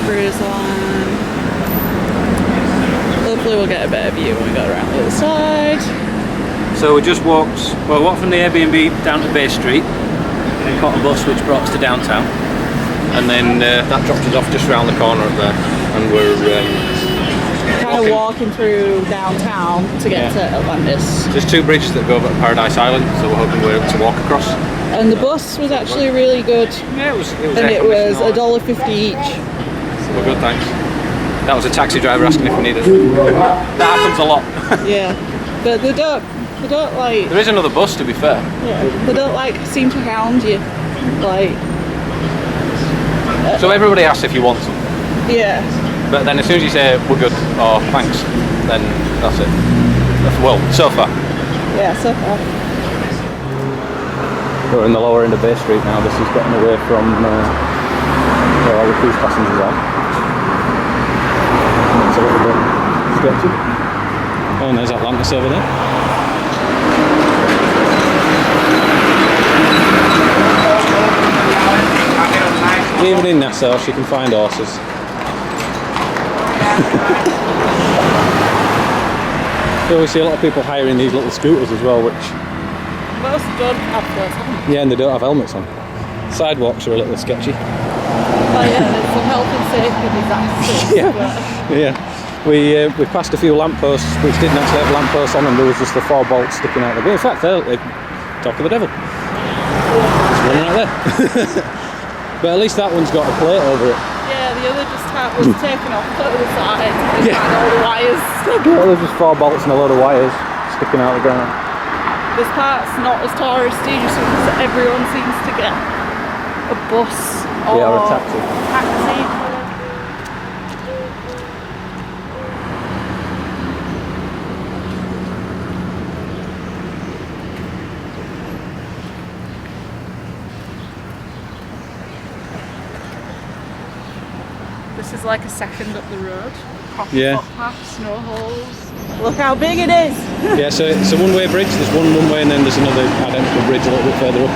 Cruise line. Hopefully we'll get a better view when we go around the other side. So we just walked from the Airbnb down to Bay Street and caught a bus which brought us to downtown, and then that dropped us off just around the corner up there, and we're kind of walking through downtown to get to Atlantis. There's 2 bridges that go over to Paradise Island, so we're hoping we're able to walk across. And the bus was actually really good. Yeah, it was and it was $1.50 each. We're good, thanks. That was a taxi driver asking if we needed it. That happens a lot. Yeah, but they don't like. There is another bus, to be fair. Yeah, they don't like seem to hound you, like. So everybody asks if you want some. Yeah. But then as soon as you say we're good or thanks, then that's it. Well, so far. Yeah, so far. We're in the lower end of Bay Street now. This is getting away from where all the cruise passengers are. It's a little bit sketchy. Oh, and there's Atlantis over there. Even in Nassau, she can find horses. So we see a lot of people hiring these little scooters as well, which most don't have those on. Yeah, and they don't have helmets on. Sidewalks are a little sketchy. Oh yeah, there's some health and safety disasters. Yeah. We passed a few lampposts which didn't actually have lampposts on them. There was just the 4 bolts sticking out of them. In fact, they're talk of the devil. There's one right there. But at least that one's got a plate over it. Yeah, the other just was taken off to the side. It had all the wires. Yeah, there's just 4 bolts and a load of wires sticking out of the ground. This part's not as touristy just because everyone seems to get a bus or a taxi. This is like a second up the road. Yeah. Footpaths, no holes. Look how big it is! Yeah, so it's a one-way bridge. There's one way and then there's another identical bridge a little bit further up.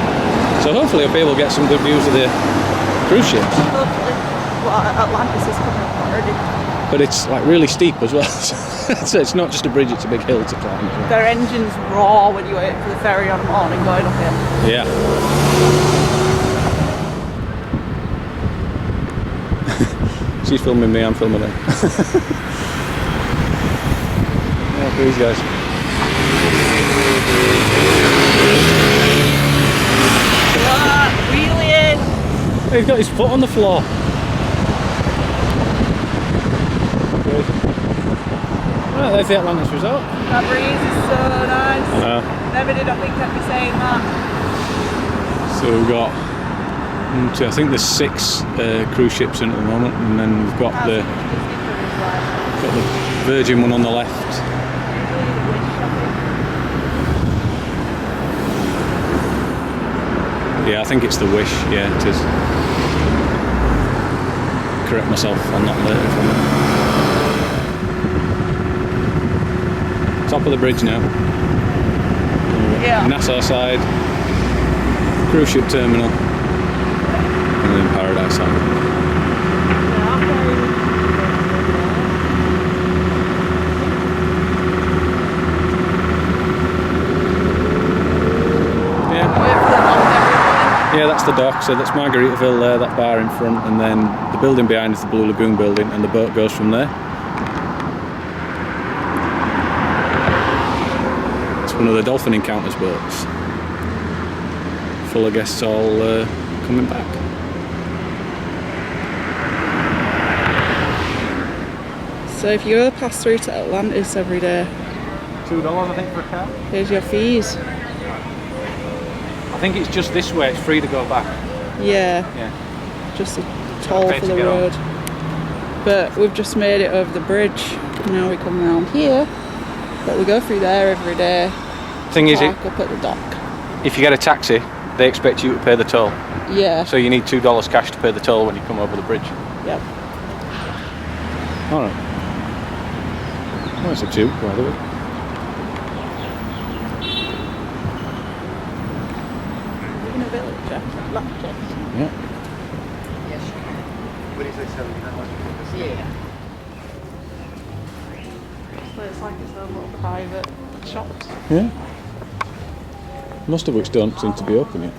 So hopefully I'll be able to get some good views of the cruise ships. Hopefully. Well, Atlantis is coming up already. But it's like really steep as well. So it's not just a bridge, it's a big hill to climb as well. Their engines roar when you wait for the ferry on the morning going up here. Yeah. She's filming me, I'm filming her. Yeah, cruise guys. Wheelie in! He's got his foot on the floor. Right, there's the Atlantis resort. That breeze is so nice. Never did I think I'd be saying that. So we've got, I think there's 6 cruise ships in at the moment, and then we've got the Virgin one on the left. Yeah, I think it's the Wish. Yeah, it is. Correct myself on that later. Top of the bridge now. Yeah. Nassau side, cruise ship terminal, and then Paradise Island. Yeah, that's the dock, so that's Margaritaville there, that bar in front, and then the building behind is the Blue Lagoon building, and the boat goes from there. It's one of the Dolphin Encounters boats. Full of guests all coming back. So if you go pass through to Atlantis every day, $2 I think for a cab. here's your fees. I think it's just this way, it's free to go back. Yeah. Yeah. Just a toll for the road. but we've just made it over the bridge. Now we come around here, but we go through there every day. Thing is, Park up at the dock. if you get a taxi, they expect you to pay the toll. Yeah. So you need $2 cash to pay the toll when you come over the bridge. Yep. Alright. Oh, it's a tube, by the way. In a village after Atlantis. Yeah. Yes. What is it selling? How much is it? Yeah. So it's like its own little private shops. Yeah. Most of which don't seem to be open yet.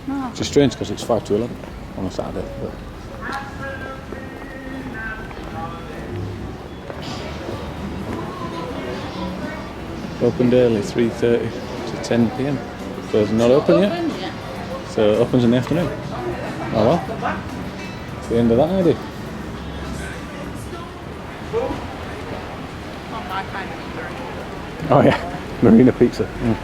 No. Which is strange because it's 5 to 11 on a Saturday. But opened early, 3:30 to 10 p.m. So it's not open yet. So it opens in the afternoon. Oh well. It's the end of that idea. Not my kind of drink. Oh yeah, Marina Pizza. Mm.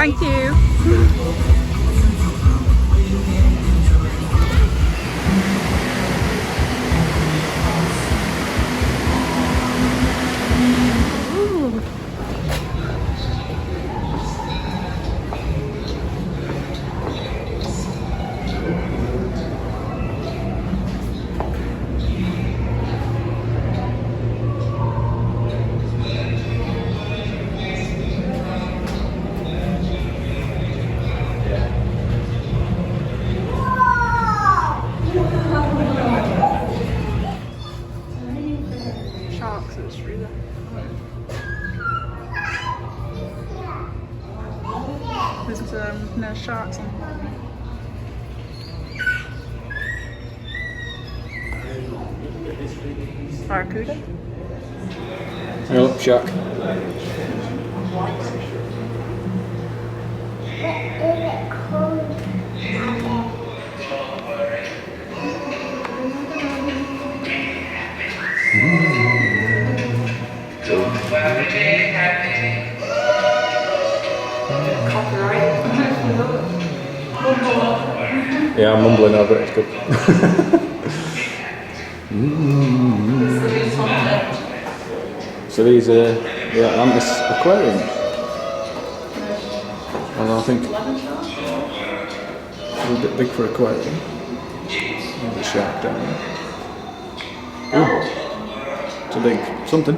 Thank you. Sharks at the street there. There's no sharks on. Barracuda? Oh, look, shark. Yeah, I'm mumbling over it, it's good. So these are the Atlantis aquariums. Although I think it's a bit big for a aquarium. There's a shark down there. Ooh, it's a big something.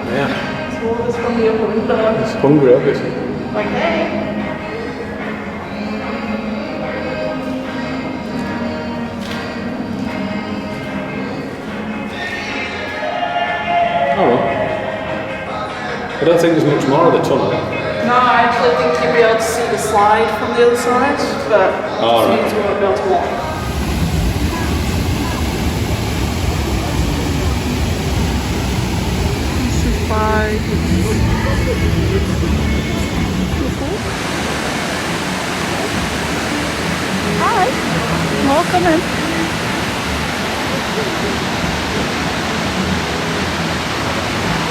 Yeah. It's from the upper window. It's hungry, obviously. Like, hey. Oh well. I don't think there's much more of the tunnel. No, I actually think you'll be able to see the slide from the other side, but All right. you won't be able to walk. Hi, more coming.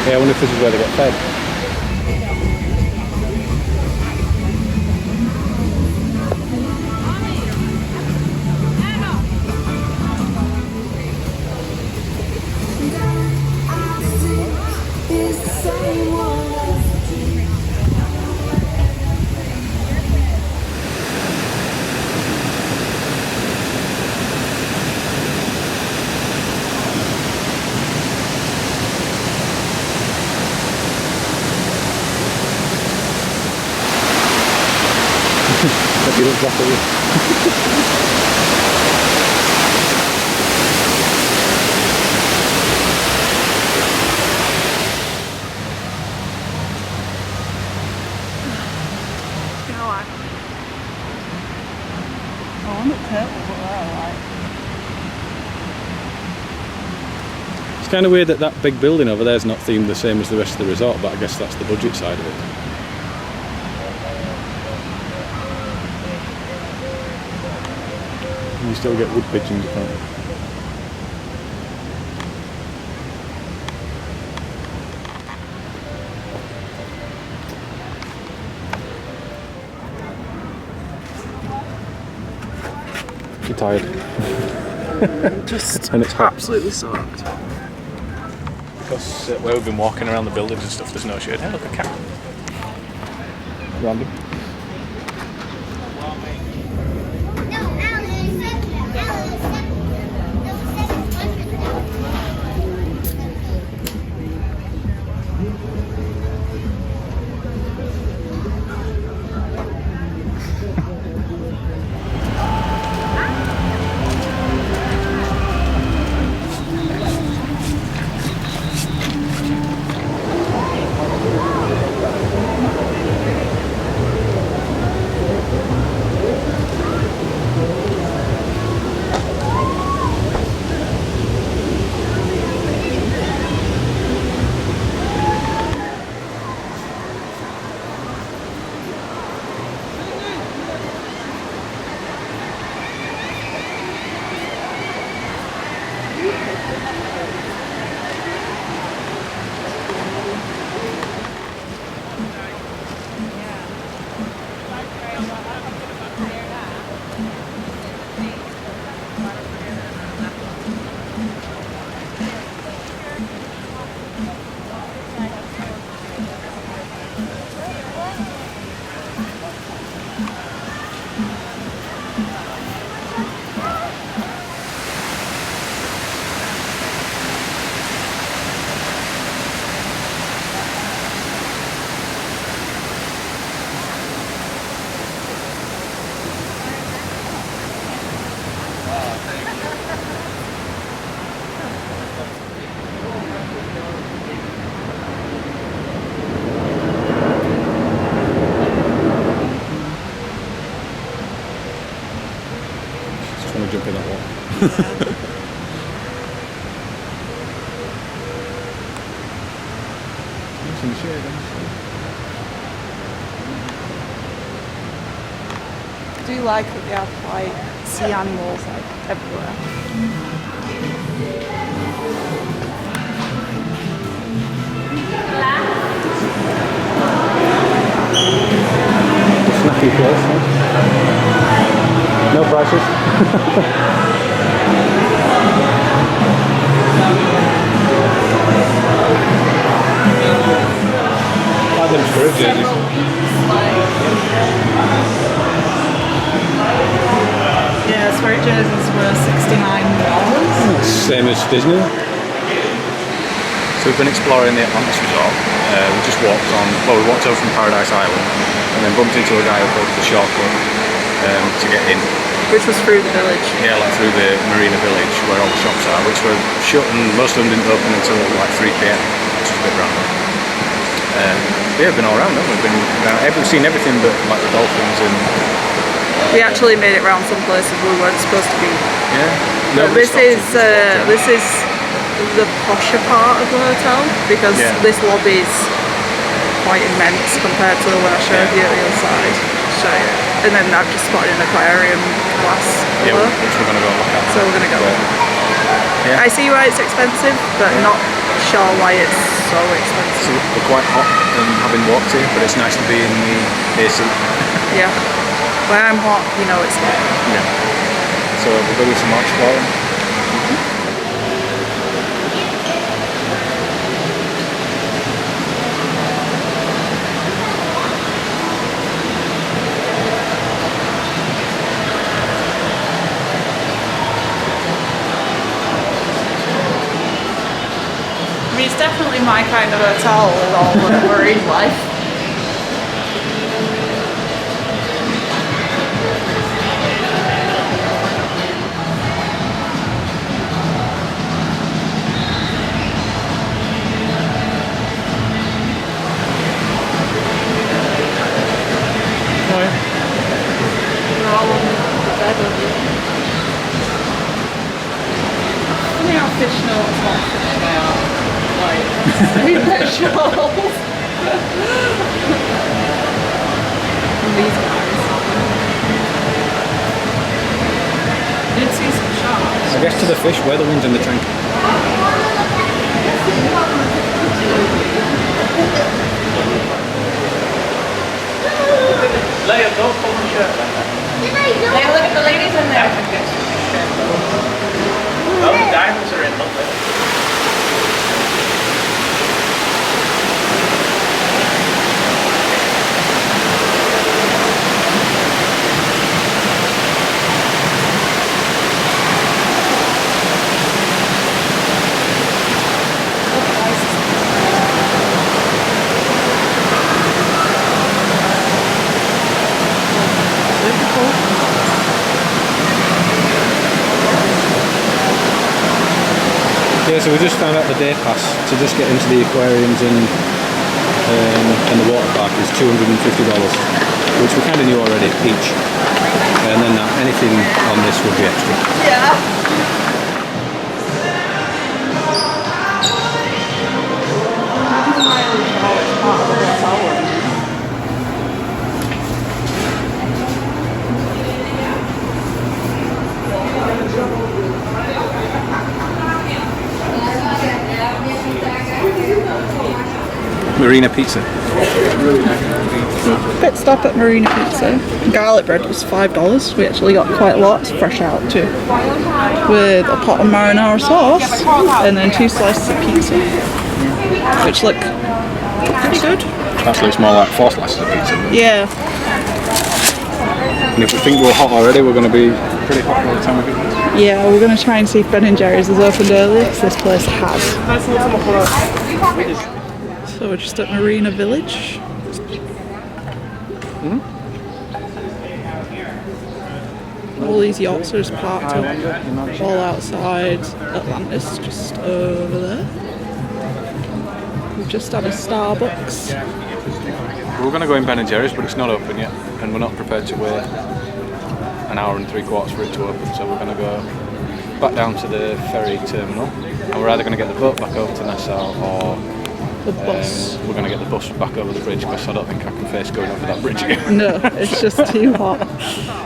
Yeah, I wonder if this is where they get fed. Maybe it looks like it. You know what? I want the turtles up there, like. It's kind of weird that that big building over there is not themed the same as the rest of the resort, but I guess that's the budget side of it. You still get wood pigeons, apparently. You're tired. Just And it's hot. absolutely soaked. Because where we've been walking around the buildings and stuff, there's no shade. Hey, look, a cat. Random. Trying to jump in that wall. It's in the shade, I do like that they have like sea animals like everywhere. Snacky place. No prices. Spirit jerseys. Yeah, Spirit jerseys were $69. Same as Disney. So we've been exploring the Atlantis resort. We just walked we walked over from Paradise Island and then bumped into a guy who called the shortcut to get in. Which was through the village. Yeah, like through the Marina Village where all the shops are, which were shut and most of them didn't open until like 3 PM, which is a bit random. Yeah, we've been all around, haven't we? We've seen everything but like the dolphins and... We actually made it round some places we weren't supposed to be. Yeah. But this is the posher part of the hotel because this lobby is quite immense compared to when I showed you the other side. Show you. And then I've just spotted an aquarium glass below. Which we're going to go look at. So we're going to go. Yeah. I see why it's expensive, but not sure why it's so expensive. So we're quite hot having walked here, but it's nice to be in the AC. Yeah. When I'm hot, you know it's hot. Yeah. So we'll go do some more exploring. I mean, it's definitely my kind of hotel with all the marine life. They're all on the bed of it. Funny how fish know what sort of fish they are. Like, in their shoals. And these guys. Did see some sharks. I guess to the fish, we're the ones in the tank. Leia, don't pull the shirt back. Leia, look at the ladies in there. Oh, the diamonds are in, lovely. Yeah, so we just found out the day pass to just get into the aquariums and the water park is $250, which we kind of knew already each. And then anything on this would be extra. Yeah. Marina Pizza. Pit stop at Marina Pizza. Garlic bread was $5. We actually got quite a lot. It's fresh out too. With a pot of marinara sauce and then 2 slices of pizza, which look pretty good. Actually, it's more like 4 slices of pizza. Yeah. And if we think we're hot already, we're going to be pretty hot by the time we get there. Yeah, we're going to try and see if Ben & Jerry's has opened early because this place has. So we're just at Marina Village. All these yachts are just parked up all outside Atlantis, just over there. We've just had a Starbucks. We're going to go in Ben & Jerry's, but it's not open yet, and we're not prepared to wait an hour and 3/4 for it to open, so we're going to go back down to the ferry terminal, and we're either going to get the boat back over to Nassau or The bus. we're going to get the bus back over the bridge, because I don't think I can face going over that bridge again. No, it's just too hot.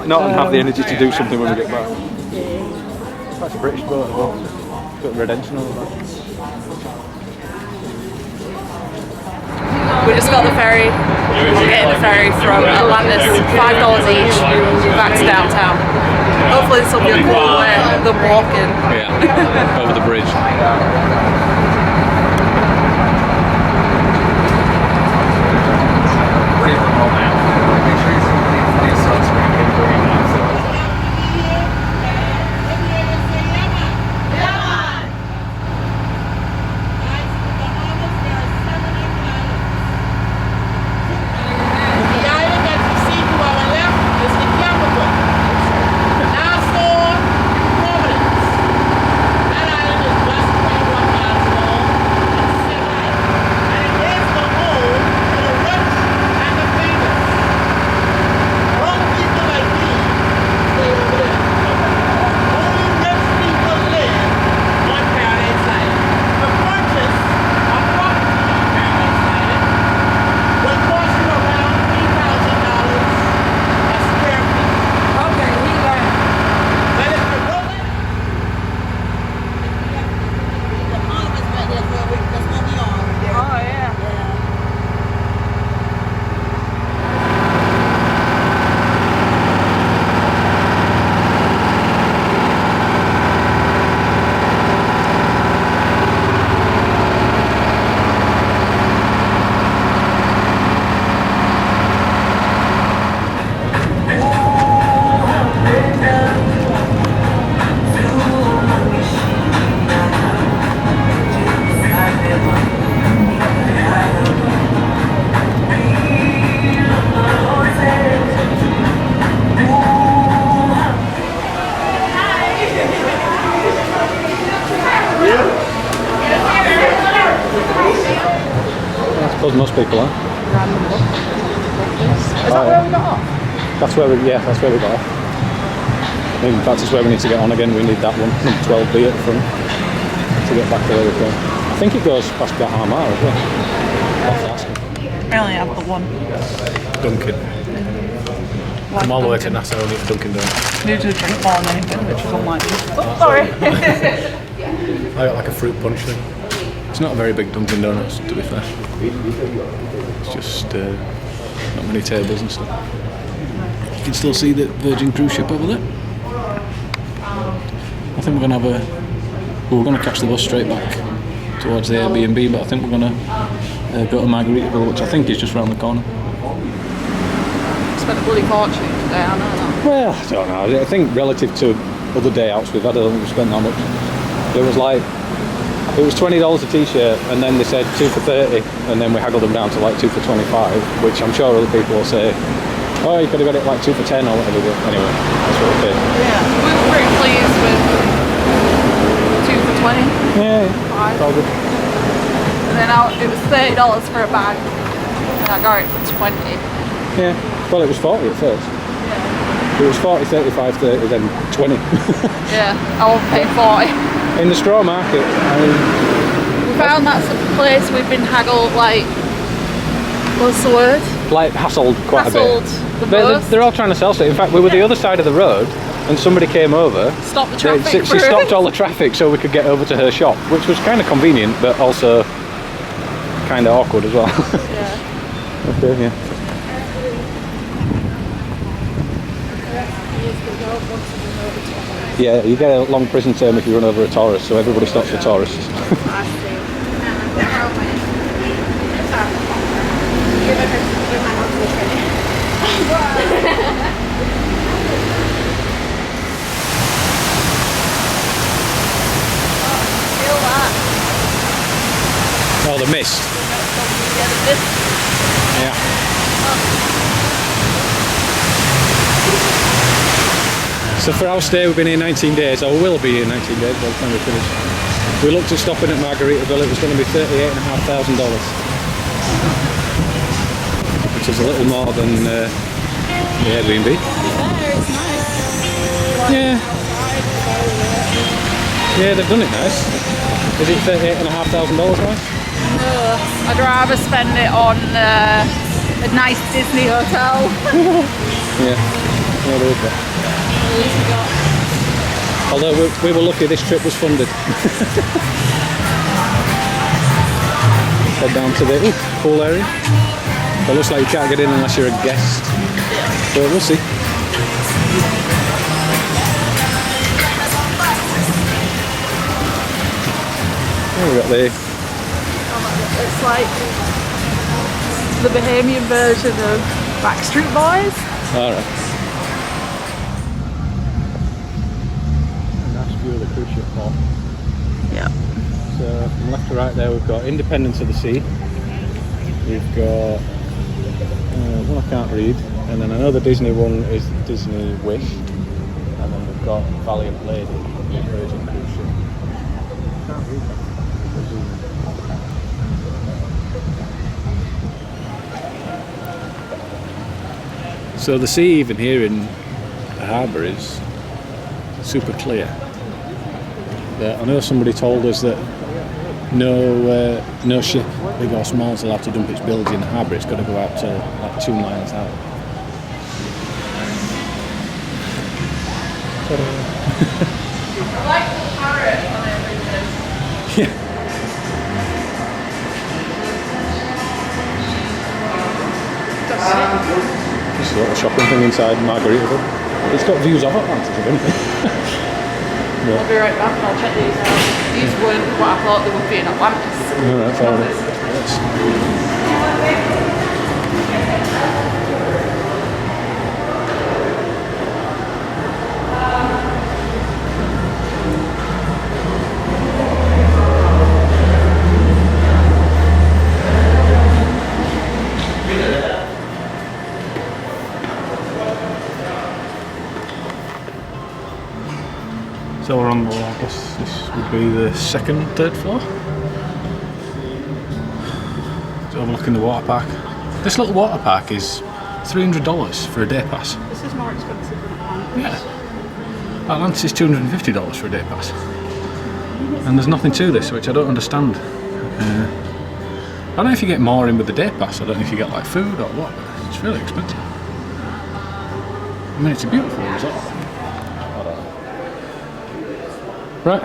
Not and have the energy to do something when we get back. That's a British boat as well. It's got red engine on that. We just got the ferry. We're getting the ferry from Atlantis, $5 each, back to downtown. Hopefully this will be a cool way than walking. Yeah, over the bridge. get them all now. Make sure you see the sunscreen in green now. The island that you see to our left is the capital. Nassau, Providence. That island is just 21 miles long and civil. And it is the home to the rich and the famous. Wrong people like me stay over there. Only rich people live on Paradise Island. The purchase of property on Paradise Island will cost you around $3,000 a square feet. Okay, we learned. But if you're willing, the monument's right there, so that's what we are. Oh yeah. I suppose most people are. Is that where we got off? That's where we got off. In fact, it's where we need to get on again. We need that one, number 12B at the front, to get back to where we're going. I think it goes past that Armagh as well. I'll have to ask him. I only have the one. Dunkin'. Come all the way to Nassau and eat a Dunkin' Donuts. Need to drink more than anything, which is unlikely. Oh, sorry. I got like a fruit punch thing. It's not a very big Dunkin' Donuts, to be fair. It's just not many tables and stuff. You can still see the Virgin cruise ship over there. I think we're going to have we're going to catch the bus straight back towards the Airbnb, but I think we're going to go to Margaritaville, which I think is just round the corner. Spent a bloody fortune today, I know that. Well, I don't know. I think relative to other day outs we've had, I don't think we've spent that much. It was like, it was $20 a t-shirt, and then they said 2 for 30, and then we haggled them down to like 2 for 25, which I'm sure other people will say, oh, you could have got it like 2 for 10 or whatever. But anyway, that's what we paid. Yeah, we were pretty pleased with 2 for 20. Yeah, it's all good. And then it was $30 for a bag, and I got it for 20. Yeah, well, it was 40 at first. Yeah. It was 40, 35, 30, then 20. Yeah, I won't pay 40. In the straw market, I mean, We found that's a place we've been haggled, like, what's the word? like hassled quite a Hassled bit. the most. They're all trying to sell stuff. In fact, we were the other side of the road, and somebody came over. Stop the traffic. She stopped all the traffic so we could get over to her shop, which was kind of convenient, but also kind of awkward as well. Yeah. Okay, yeah. Yeah, you get a long prison term if you run over a tourist, so everybody stops for tourists. Feel that. Oh, the mist. Yeah, the mist. Yeah. So for our stay, we've been here 19 days, or will be here 19 days by the time we finish. We looked at stopping at Margaritaville, it was going to be $38,500, which is a little more than the Airbnb. Yeah. Yeah, they've done it nice. Is it $38,500 nice? I'd rather spend it on a nice Disney hotel. Yeah. Yeah, there is that. Although we were lucky this trip was funded. Head down to the pool area. It looks like you can't get in unless you're a guest. But we'll see. Oh, we got the... It's like the Bohemian version of Backstreet Boys. Alright. Nice view of the cruise ship port. Yeah. So from left to right there we've got Independence of the Sea. We've got one I can't read, and then I know the Disney one is Disney Wish, and then we've got Valiant Lady, the Virgin cruise ship. Can't read that. So the sea even here in the harbour is super clear. I know somebody told us that no ship, big or small, is allowed to dump its bilge in the harbour. It's got to go out to like 2 miles out. I like the parrot on everything. Yeah. Just a little shopping thing inside Margaritaville. It's got views of Atlantis, if anything. I'll be right back and I'll check these out. These weren't what I thought they would be in Atlantis. Alright, fair enough. So we're on the, I guess this would be the second, third floor. So overlooking the water park. This little water park is $300 for a day pass. This is more expensive than Atlantis. Yeah. Atlantis is $250 for a day pass. And there's nothing to this, which I don't understand. I don't know if you get more in with the day pass. I don't know if you get like food or what, but it's really expensive. I mean, it's a beautiful resort. Right.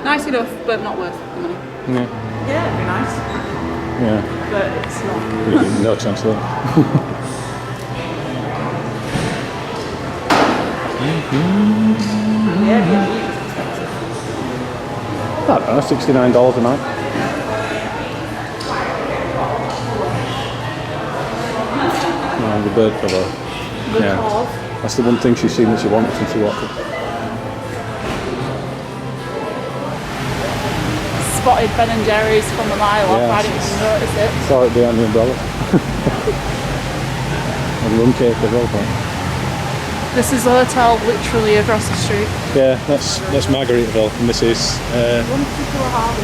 Nice enough, but not worth the money. Yeah. Yeah, it'd be nice, Yeah. but it's not. No chance of that. Yeah, I don't know, $69 a night. No, the bird cover. Yeah. That's the one thing she's seen that she wanted since she walked in. spotted Ben and Jerry's from a mile off. Yeah. I didn't even notice it. Saw it behind the umbrella. And rum cake as well. This is a hotel literally across the street. Yeah, that's Margaritaville, and this is. One particular harbour.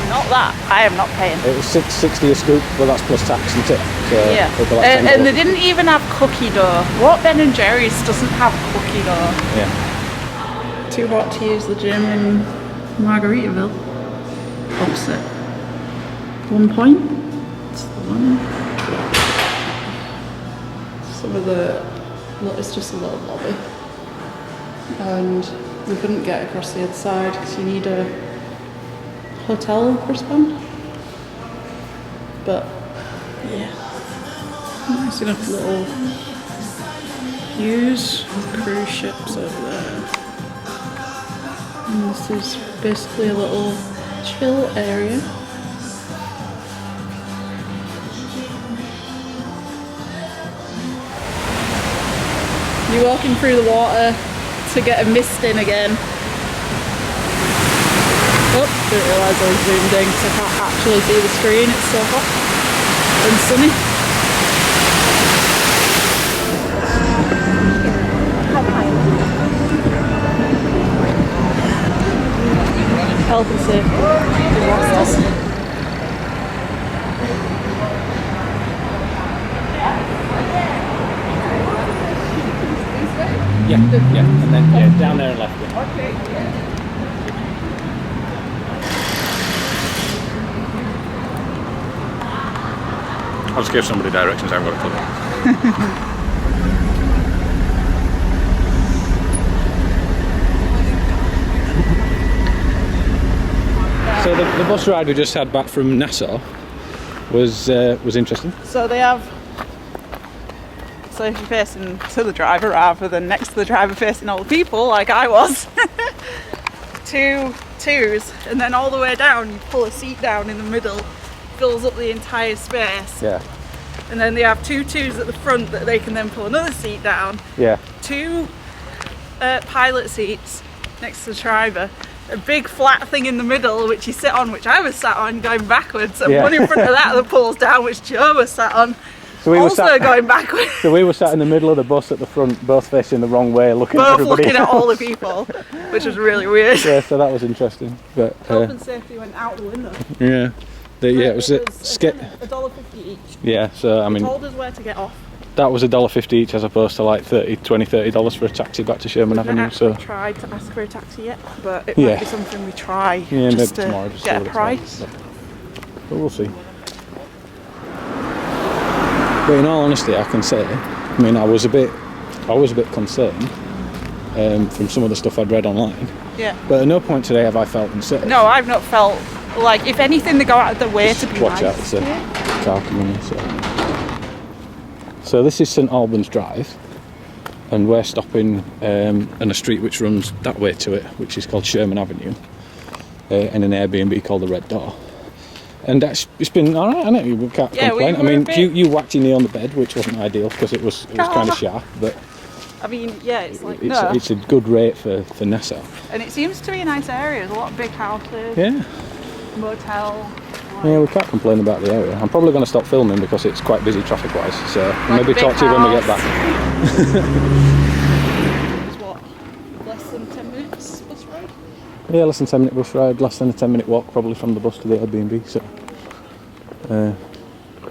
Not that. I am not paying. It was $6.60 a scoop, but that's plus tax and tip. So Yeah. it'll be like And they $10. didn't even have cookie dough. What Ben and Jerry's doesn't have cookie dough? Yeah. Too hot to use the gym in Margaritaville. Opposite. 1 point. It's the one. Some of the. Look, it's just a little lobby. And we couldn't get across the other side because you need a hotel wristband. But yeah, nice enough little views. Cruise ships over there. And this is basically a little chill area. You're walking through the water to get a mist in again. Oh, didn't realise I was zoomed in because I can't actually see the screen, it's so hot and sunny. Health and safety is lost us. Yeah, and then down there and left. Yeah. I'll just give somebody directions. I haven't got a clue. So the bus ride we just had back from Nassau was interesting. So they have. So if you're facing to the driver rather than next to the driver facing all the people like I was, 2 twos, and then all the way down you pull a seat down in the middle, fills up the entire space. Yeah. and then they have two twos at the front that they can then pull another seat down. Yeah. Two pilot seats next to the driver. A big flat thing in the middle which you sit on, which I was sat on going backwards, and one in front of that pulls down, which Joe was sat on. So we also were sat, going backwards. So we were sat in the middle of the bus at the front, both facing the wrong way, looking at Both everybody. looking at all the people, which was really weird. Yeah, so that was interesting. But Health and safety went out the window. yeah, it was $1.50 each. Yeah, so I mean, Told us where to get off. that was $1.50 each as opposed to like $30 for a taxi back to Sherman Avenue. So Tried to ask for a taxi yet, but it Yeah. might be something we try. yeah, maybe just to tomorrow just get see a what price. it's like. But we'll see. But in all honesty, I can say, I mean, I was a bit concerned from some of the stuff I'd read online. Yeah. But at no point today have I felt unsafe. No, I've not felt like, if anything, they go out of their way to be Watch nice. out, it's a car coming in. So this is St Albans Drive, and we're stopping in a street which runs that way to it, which is called Sherman Avenue, in an Airbnb called the Red Door. And it's been alright, hasn't it? We can't complain. I mean, you whacked your knee on the bed, which wasn't ideal because it was kind of sharp, but I mean, yeah, it's like, it's a good rate for Nassau. And it seems to be a nice area. There's a lot of big houses, Yeah. motel. Yeah, we can't complain about the area. I'm probably going to stop filming because it's quite busy traffic-wise, so Like maybe big talk to you when we get house. back. It's what, less than 10 minutes bus ride? Yeah, less than 10-minute bus ride, less than a 10-minute walk probably from the bus to the Airbnb, so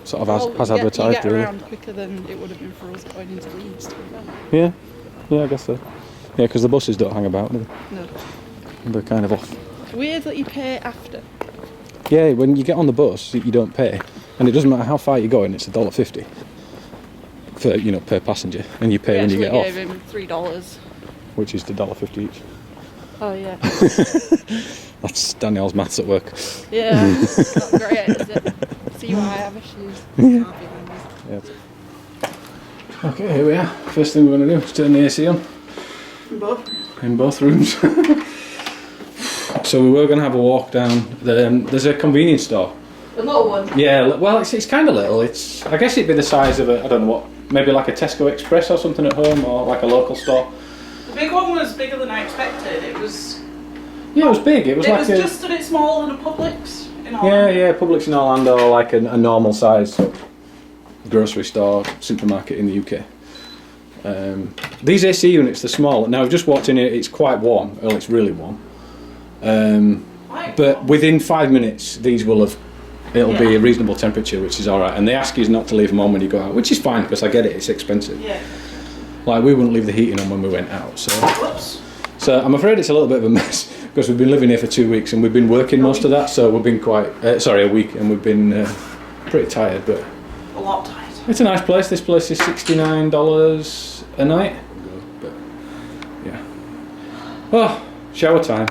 sort of as advertised, you get really. around quicker than it would have been for us going into Leeds, to be fair. Yeah, I guess so. Yeah, because the buses don't hang about, do they? No. They're kind of off. Weird that you pay after. Yeah, when you get on the bus, you don't pay, and it doesn't matter how far you're going. It's $1.50 for per passenger, and you pay when you get off, gave him $3. which is $1.50 each. Oh yeah. That's Danielle's maths at work. Yeah. It's not great, is it? See why I have issues. Yeah. Okay, here we are. First thing we're going to do is turn the AC on in both rooms. So we were going to have a walk down. There's a convenience store. A little one. Yeah, well, it's kind of little. I guess it'd be the size of I don't know what, maybe like a Tesco Express or something at home, or like a local store. The big one was bigger than I expected. It was. Yeah, it was big. It was like just a bit smaller than a Publix in Orlando. Yeah, Publix in Orlando, like a normal size grocery store, supermarket in the UK. These AC units, they're small. Now I've just walked in here. It's quite warm. Well, it's really warm. But within 5 minutes, these will have. It'll be a reasonable temperature, which is all right. And they ask you not to leave them on when you go out, which is fine because I get it. It's expensive. Yeah. Like we wouldn't leave the heating on when we went out. Whoops. So I'm afraid it's a little bit of a mess because we've been living here for 2 weeks and we've been working most of that. So we've been a week, and we've been pretty tired. But A lot tired. it's a nice place. This place is $69 a night. But yeah. Oh, shower time.